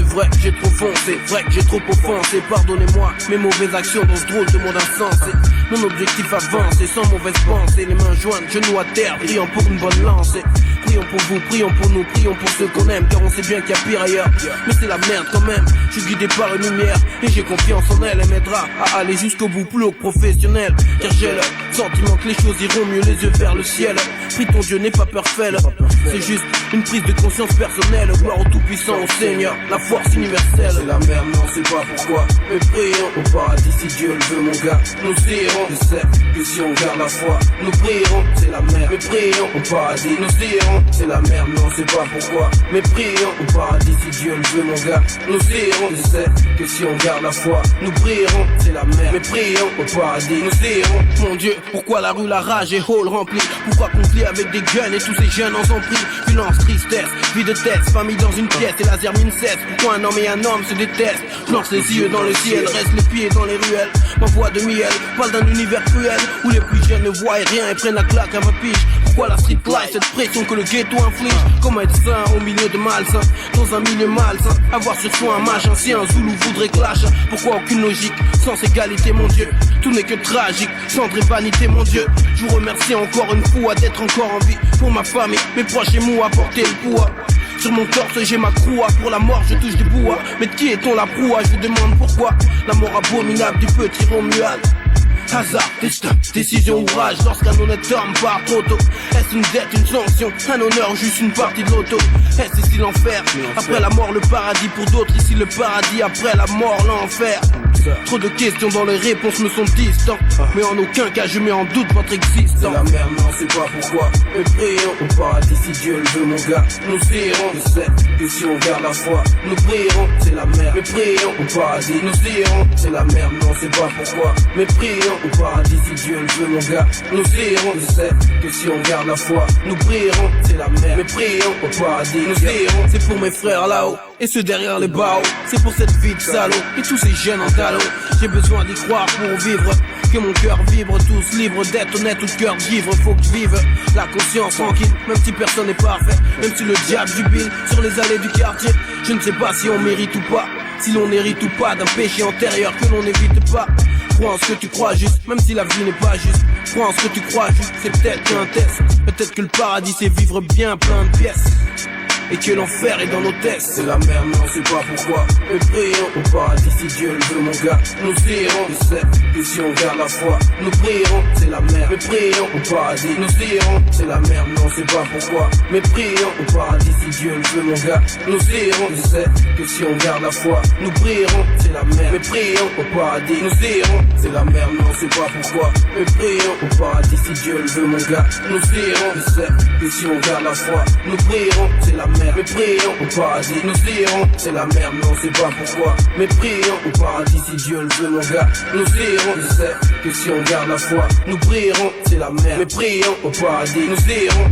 C'est vrai que j'ai trop foncé, vrai que j'ai trop offensé. Pardonnez-moi mes mauvaises actions dans ce drôle de monde insensé. Mon objectif avance et sans mauvaise pensée. Les mains jointes, genoux à terre, prions pour une bonne lancée. Prions pour vous, prions pour nous, prions pour ceux qu'on aime. Car on sait bien qu'il y a pire ailleurs, mais c'est la merde quand même. Je suis guidé par une lumière et j'ai confiance en elle. Elle m'aidera à aller jusqu'au bout, plus haut que professionnel. Car j'ai le sentiment que les choses iront mieux, les yeux vers le ciel. Prie ton Dieu, n'aie pas peur, fais-le. C'est juste une prise de conscience personnelle. Gloire au Tout-Puissant, au Seigneur, la force universelle. C'est la merde, non, c'est pas pourquoi. Mais prions au paradis si Dieu le veut, mon gars. Nous irons, je sais que si on garde la foi, nous prierons, c'est la merde. Mais prions au paradis, nous irons, c'est la merde, non, c'est pas pourquoi. Mais prions au paradis si Dieu le veut, mon gars. Nous irons, je sais que si on garde la foi, nous prierons, c'est la merde. Mais prions au paradis, nous irons. Mon Dieu, pourquoi la rue, la rage et hall remplie? Pourquoi conflit avec des guns et tous ces jeunes en sont pris? Violence, tristesse, vie de tête, famille dans une pièce et laser mine cesse. Pourquoi un homme et un homme se détestent? Je lance les yeux dans le ciel, reste les pieds dans les ruelles. Ma voix de miel parle d'un univers cruel où les plus jeunes ne voient rien et prennent la claque à ma piche. Pourquoi la street life, cette pression que le ghetto inflige? Comment être sain au milieu de malsain, dans un milieu malsain? Avoir sur soi un mage ancien, un zoulou voudrait clash. Pourquoi aucune logique, sans égalité mon Dieu? Tout n'est que tragique, cendre et vanité mon Dieu. Je vous remercie encore une fois d'être encore en vie. Pour ma famille, mes proches et moi, porter le poids. Sur mon torse j'ai ma croix, pour la mort je touche du bois. Mais de qui est-on la proie? Je vous demande pourquoi. La mort abominable du petit Romuald. Hasard, destin, décision, ouvrage. Lorsqu'un honnête homme part trop tôt. Est-ce une dette, une sanction, un honneur, juste une partie de l'auto? Est-ce ici l'enfer? Après la mort le paradis, pour d'autres ici le paradis. Après la mort l'enfer. Trop de questions dont les réponses me sont distantes. Mais en aucun cas je mets en doute votre existence. C'est la merde, non c'est pas pourquoi. Mais prions au paradis si Dieu le veut mon gars. Nous irons, je sais que si on garde la foi, nous prierons, c'est la merde. Mais prions au paradis, nous irons, c'est la merde, non c'est pas pourquoi. Mais prions au paradis si Dieu le veut mon gars. Nous irons, je sais que si on garde la foi, nous prierons, c'est la merde. Mais prions au paradis, nous irons. C'est pour mes frères là-haut et ceux derrière les barreaux. C'est pour cette vie de salaud et tous ces jeunes en talons. J'ai besoin d'y croire pour vivre. Que mon cœur vibre, tous libres d'être honnête, tout cœur d'ivre. Faut que je vive la conscience tranquille, même si personne n'est parfait. Même si le diable jubile sur les allées du quartier. Je ne sais pas si on mérite ou pas, si l'on hérite ou pas d'un péché antérieur que l'on n'évite pas. Crois en ce que tu crois juste, même si la vie n'est pas juste. Crois en ce que tu crois juste, c'est peut-être qu'un test. Peut-être que le paradis c'est vivre bien plein de pièces. Et que l'enfer est dans nos tests. C'est la merde, non c'est pas pourquoi. Mais prions au paradis si Dieu le veut mon gars. Nous irons, je sais que si on garde la foi, nous prierons, c'est la merde. Mais prions au paradis, nous irons, c'est la merde, non c'est pas pourquoi. Mais prions au paradis si Dieu le veut mon gars. Nous irons, je sais que si on garde la foi, nous prierons, c'est la merde. Mais prions au paradis, nous irons, c'est la merde, non c'est pas pourquoi. Mais prions au paradis si Dieu le veut mon gars. Nous irons, je sais que si on garde la foi, nous prierons, c'est la merde. Mais prions au paradis, nous irons, c'est la merde, non c'est pas pourquoi. Mais prions au paradis si Dieu le veut mon gars. Nous irons, je sais que si on garde la foi, nous prierons, c'est la merde. Mais prions au paradis, nous irons.